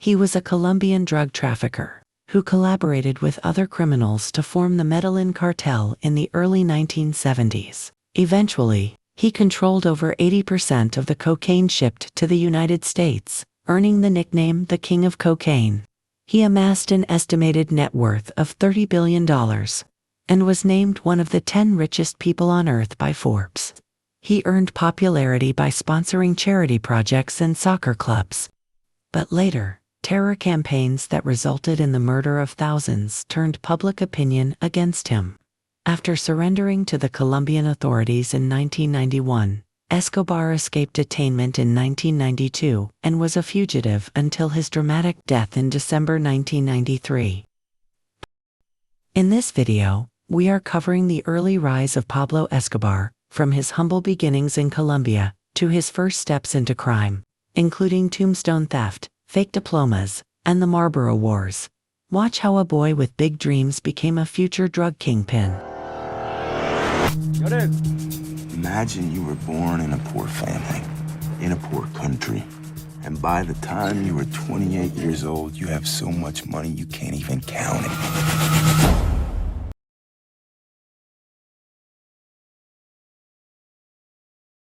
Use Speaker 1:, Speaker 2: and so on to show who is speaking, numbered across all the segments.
Speaker 1: He was a Colombian drug trafficker who collaborated with other criminals to form the Medellin cartel in the early 1970s. Eventually, he controlled over 80% of the cocaine shipped to the United States, earning the nickname the King of Cocaine. He amassed an estimated net worth of $30 billion and was named one of the 10 richest people on Earth by Forbes. He earned popularity by sponsoring charity projects and soccer clubs. But later, terror campaigns that resulted in the murder of thousands turned public opinion against him. After surrendering to the Colombian authorities in 1991, Escobar escaped detainment in 1992 and was a fugitive until his dramatic death in December 1993. In this video, we are covering the early rise of Pablo Escobar, from his humble beginnings in Colombia to his first steps into crime, including tombstone theft, fake diplomas, and the Marlboro Wars. Watch how a boy with big dreams became a future drug kingpin.
Speaker 2: Imagine you were born in a poor family, in a poor country, and by the time you were 28 years old, you have so much money you can't even count it.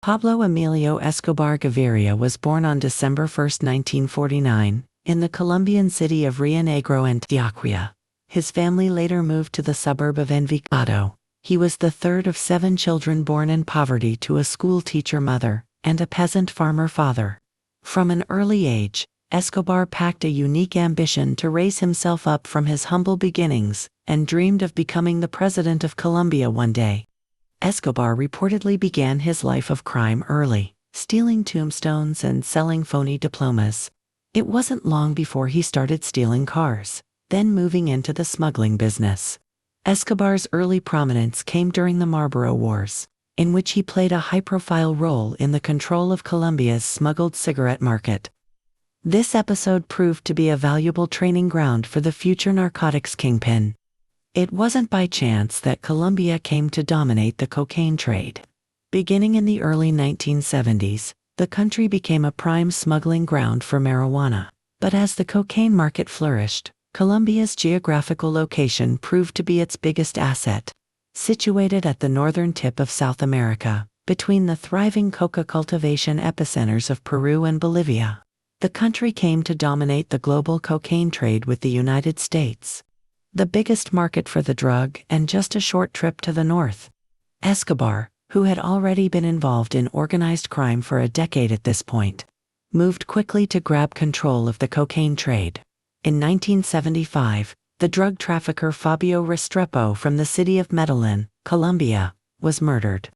Speaker 1: Pablo Emilio Escobar Gaviria was born on December 1, 1949, in the Colombian city of Rio Negro, Antioquia. His family later moved to the suburb of Envigado. He was the third of 7 children born in poverty to a school teacher mother and a peasant farmer father. From an early age, Escobar packed a unique ambition to raise himself up from his humble beginnings and dreamed of becoming the president of Colombia one day. Escobar reportedly began his life of crime early, stealing tombstones and selling phony diplomas. It wasn't long before he started stealing cars, then moving into the smuggling business. Escobar's early prominence came during the Marlboro Wars, in which he played a high-profile role in the control of Colombia's smuggled cigarette market. This episode proved to be a valuable training ground for the future narcotics kingpin. It wasn't by chance that Colombia came to dominate the cocaine trade. Beginning in the early 1970s, the country became a prime smuggling ground for marijuana. But as the cocaine market flourished, Colombia's geographical location proved to be its biggest asset. Situated at the northern tip of South America, between the thriving coca cultivation epicenters of Peru and Bolivia, the country came to dominate the global cocaine trade with the United States, the biggest market for the drug, and just a short trip to the north. Escobar, who had already been involved in organized crime for a decade at this point, moved quickly to grab control of the cocaine trade. In 1975, the drug trafficker Fabio Restrepo from the city of Medellin, Colombia, was murdered.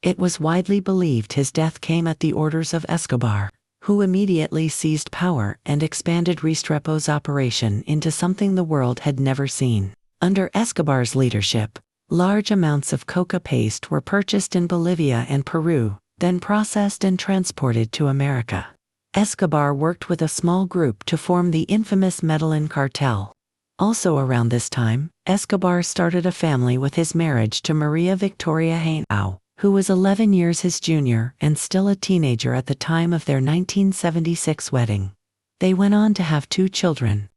Speaker 1: It was widely believed his death came at the orders of Escobar, who immediately seized power and expanded Restrepo's operation into something the world had never seen. Under Escobar's leadership, large amounts of coca paste were purchased in Bolivia and Peru, then processed and transported to America. Escobar worked with a small group to form the infamous Medellin cartel. Also around this time, Escobar started a family with his marriage to Maria Victoria Henao, who was 11 years his junior and still a teenager at the time of their 1976 wedding. They went on to have 2 children.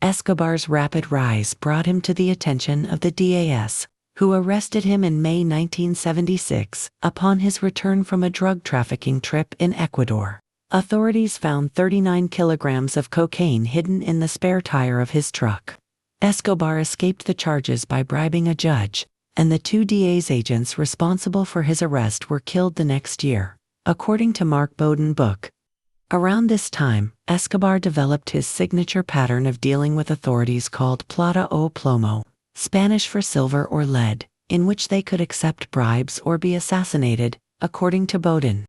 Speaker 1: Escobar's rapid rise brought him to the attention of the DAS, who arrested him in May 1976 upon his return from a drug trafficking trip in Ecuador. Authorities found 39 kilograms of cocaine hidden in the spare tire of his truck. Escobar escaped the charges by bribing a judge, and the 2 DA's agents responsible for his arrest were killed the next year, according to Mark Bowden's book. Around this time, Escobar developed his signature pattern of dealing with authorities called plata o plomo, Spanish for silver or lead, in which they could accept bribes or be assassinated, according to Bowden.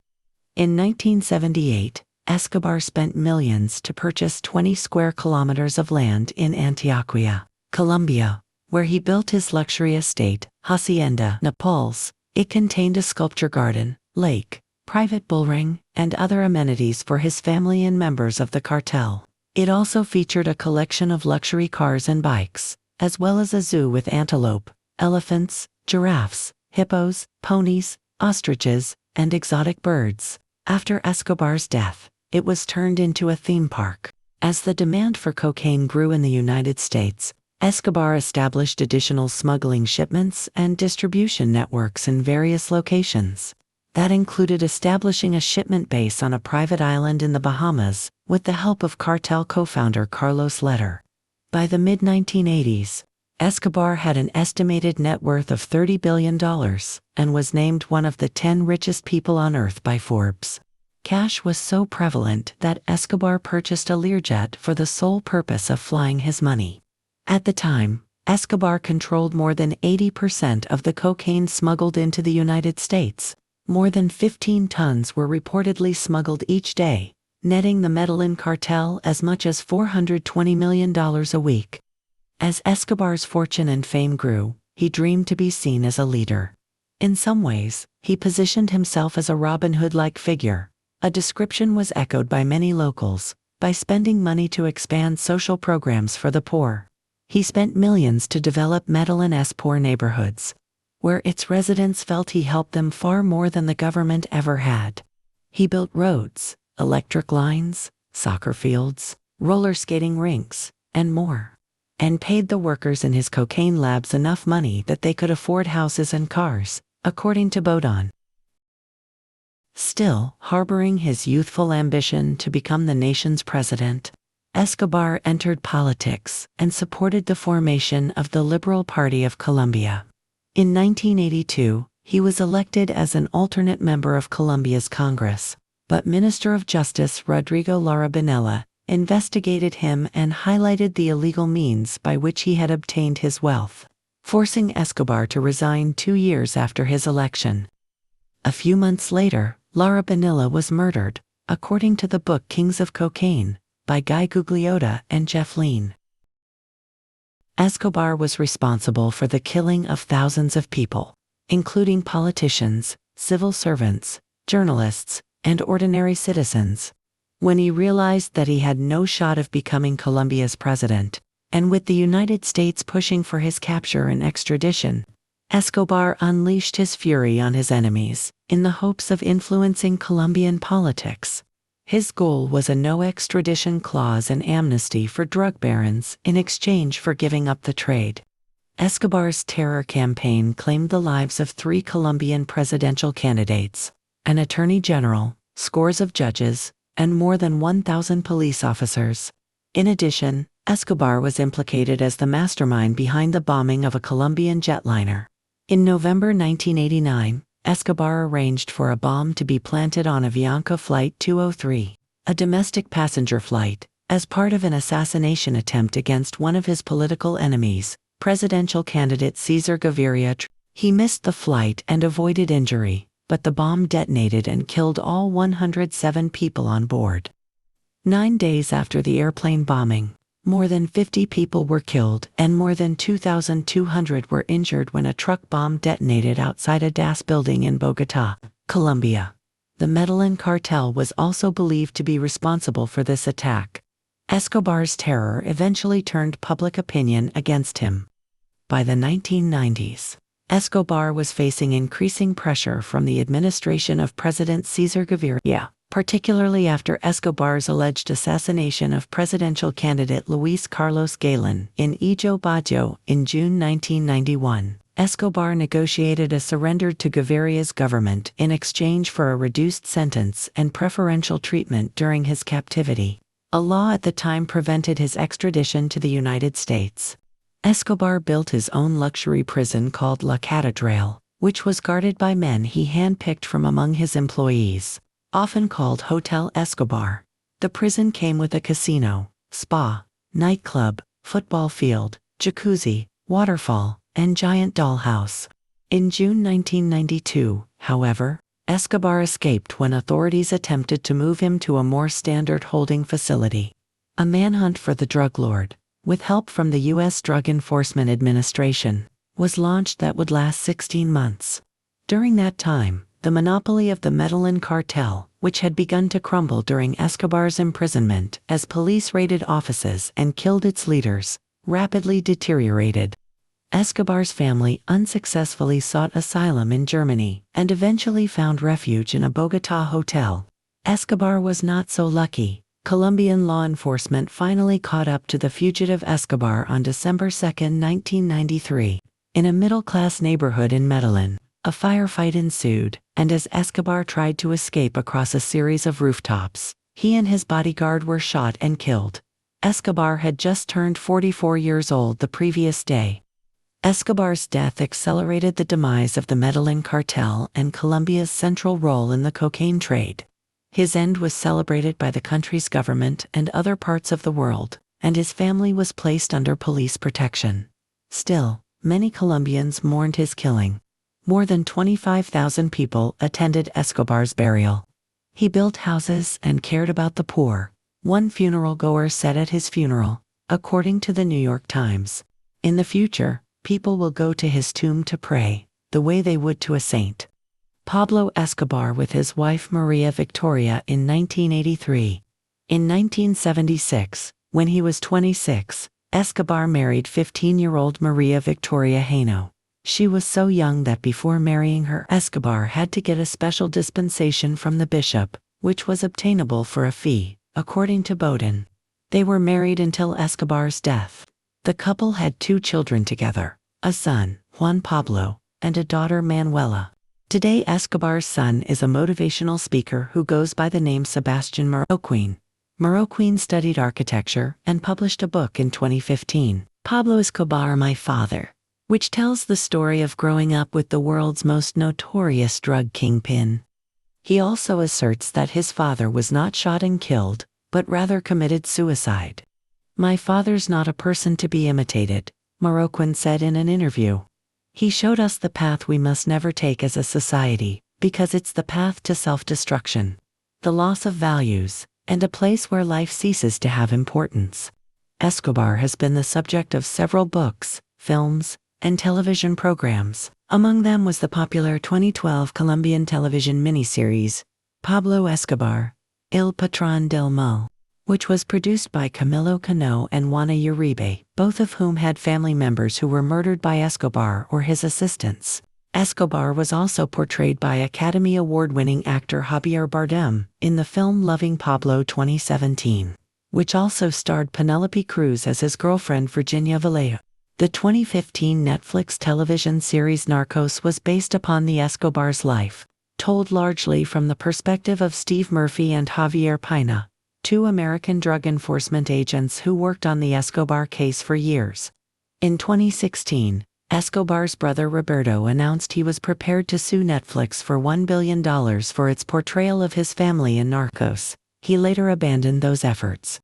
Speaker 1: In 1978, Escobar spent millions to purchase 20 square kilometers of land in Antioquia, Colombia, where he built his luxury estate, Hacienda Naples. It contained a sculpture garden, lake, private bullring, and other amenities for his family and members of the cartel. It also featured a collection of luxury cars and bikes, as well as a zoo with antelope, elephants, giraffes, hippos, ponies, ostriches, and exotic birds. After Escobar's death, it was turned into a theme park. As the demand for cocaine grew in the United States, Escobar established additional smuggling shipments and distribution networks in various locations. That included establishing a shipment base on a private island in the Bahamas, with the help of Cartel co-founder Carlos Letter. By the mid-1980s, Escobar had an estimated net worth of $30 billion and was named one of the 10 richest people on Earth by Forbes. Cash was so prevalent that Escobar purchased a Learjet for the sole purpose of flying his money. At the time, Escobar controlled more than 80% of the cocaine smuggled into the United States. More than 15 tons were reportedly smuggled each day, netting the Medellin cartel as much as $420 million a week. As Escobar's fortune and fame grew, he dreamed to be seen as a leader. In some ways, he positioned himself as a Robin Hood-like figure. A description was echoed by many locals, by spending money to expand social programs for the poor. He spent millions to develop Medellin's poor neighborhoods, where its residents felt he helped them far more than the government ever had. He built roads, electric lines, soccer fields, roller skating rinks, and more, and paid the workers in his cocaine labs enough money that they could afford houses and cars, according to Bodon. Still, harboring his youthful ambition to become the nation's president, Escobar entered politics and supported the formation of the Liberal Party of Colombia. In 1982, he was elected as an alternate member of Colombia's Congress, but Minister of Justice Rodrigo Lara Bonilla investigated him and highlighted the illegal means by which he had obtained his wealth, forcing Escobar to resign 2 years after his election. A few months later, Lara Bonilla was murdered, according to the book Kings of Cocaine, by Guy Gugliotta and Jeff Lean. Escobar was responsible for the killing of thousands of people, including politicians, civil servants, journalists, and ordinary citizens. When he realized that he had no shot of becoming Colombia's president, and with the United States pushing for his capture and extradition, Escobar unleashed his fury on his enemies, in the hopes of influencing Colombian politics. His goal was a no-extradition clause and amnesty for drug barons in exchange for giving up the trade. Escobar's terror campaign claimed the lives of 3 Colombian presidential candidates, an attorney general, scores of judges, and more than 1,000 police officers. In addition, Escobar was implicated as the mastermind behind the bombing of a Colombian jetliner. In November 1989, Escobar arranged for a bomb to be planted on Avianca Flight 203, a domestic passenger flight, as part of an assassination attempt against one of his political enemies, presidential candidate Cesar Gaviria. He missed the flight and avoided injury, but the bomb detonated and killed all 107 people on board. 9 days after the airplane bombing, more than 50 people were killed and more than 2,200 were injured when a truck bomb detonated outside a DAS building in Bogotá, Colombia. The Medellin cartel was also believed to be responsible for this attack. Escobar's terror eventually turned public opinion against him. By the 1990s, Escobar was facing increasing pressure from the administration of President Cesar Gaviria, particularly after Escobar's alleged assassination of presidential candidate Luis Carlos Galen in Ijo Bajo in June 1991. Escobar negotiated a surrender to Gaviria's government in exchange for a reduced sentence and preferential treatment during his captivity. A law at the time prevented his extradition to the United States. Escobar built his own luxury prison called La Catedral, which was guarded by men he handpicked from among his employees. Often called Hotel Escobar, the prison came with a casino, spa, nightclub, football field, jacuzzi, waterfall, and giant dollhouse. In June 1992, however, Escobar escaped when authorities attempted to move him to a more standard holding facility. A manhunt for the drug lord, with help from the U.S. Drug Enforcement Administration, was launched that would last 16 months. During that time, the monopoly of the Medellin cartel, which had begun to crumble during Escobar's imprisonment as police raided offices and killed its leaders, rapidly deteriorated. Escobar's family unsuccessfully sought asylum in Germany and eventually found refuge in a Bogotá hotel. Escobar was not so lucky. Colombian law enforcement finally caught up to the fugitive Escobar on December 2, 1993. In a middle-class neighborhood in Medellin, a firefight ensued, and as Escobar tried to escape across a series of rooftops, he and his bodyguard were shot and killed. Escobar had just turned 44 years old the previous day. Escobar's death accelerated the demise of the Medellin cartel and Colombia's central role in the cocaine trade. His end was celebrated by the country's government and other parts of the world, and his family was placed under police protection. Still, many Colombians mourned his killing. More than 25,000 people attended Escobar's burial. He built houses and cared about the poor, one funeral goer said at his funeral, according to the New York Times. In the future, people will go to his tomb to pray, the way they would to a saint. Pablo Escobar with his wife Maria Victoria in 1983. In 1976, when he was 26, Escobar married 15-year-old Maria Victoria Haino. She was so young that before marrying her, Escobar had to get a special dispensation from the bishop, which was obtainable for a fee, according to Bowden. They were married until Escobar's death. The couple had 2 children together, a son, Juan Pablo, and a daughter, Manuela. Today Escobar's son is a motivational speaker who goes by the name Sebastian Marroquin. Marroquin studied architecture and published a book in 2015, Pablo Escobar, My Father, which tells the story of growing up with the world's most notorious drug kingpin. He also asserts that his father was not shot and killed, but rather committed suicide. My father's not a person to be imitated, Marroquin said in an interview. He showed us the path we must never take as a society, because it's the path to self-destruction, the loss of values, and a place where life ceases to have importance. Escobar has been the subject of several books, films, and television programs. Among them was the popular 2012 Colombian television miniseries, Pablo Escobar, El Patrón del Mal, which was produced by Camilo Cano and Juana Uribe, both of whom had family members who were murdered by Escobar or his assistants. Escobar was also portrayed by Academy Award-winning actor Javier Bardem in the film Loving Pablo 2017, which also starred Penelope Cruz as his girlfriend Virginia Vallejo. The 2015 Netflix television series Narcos was based upon the Escobar's life, told largely from the perspective of Steve Murphy and Javier Pina, 2 American drug enforcement agents who worked on the Escobar case for years. In 2016, Escobar's brother Roberto announced he was prepared to sue Netflix for $1 billion for its portrayal of his family in Narcos. He later abandoned those efforts.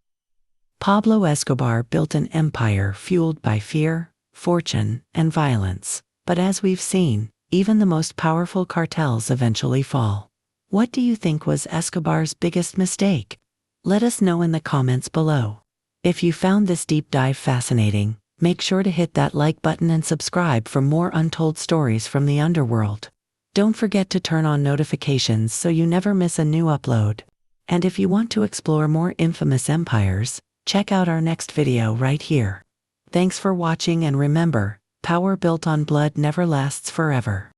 Speaker 1: Pablo Escobar built an empire fueled by fear, fortune, and violence. But as we've seen, even the most powerful cartels eventually fall. What do you think was Escobar's biggest mistake? Let us know in the comments below. If you found this deep dive fascinating, make sure to hit that like button and subscribe for more untold stories from the underworld. Don't forget to turn on notifications so you never miss a new upload. And if you want to explore more infamous empires, check out our next video right here. Thanks for watching, and remember, power built on blood never lasts forever.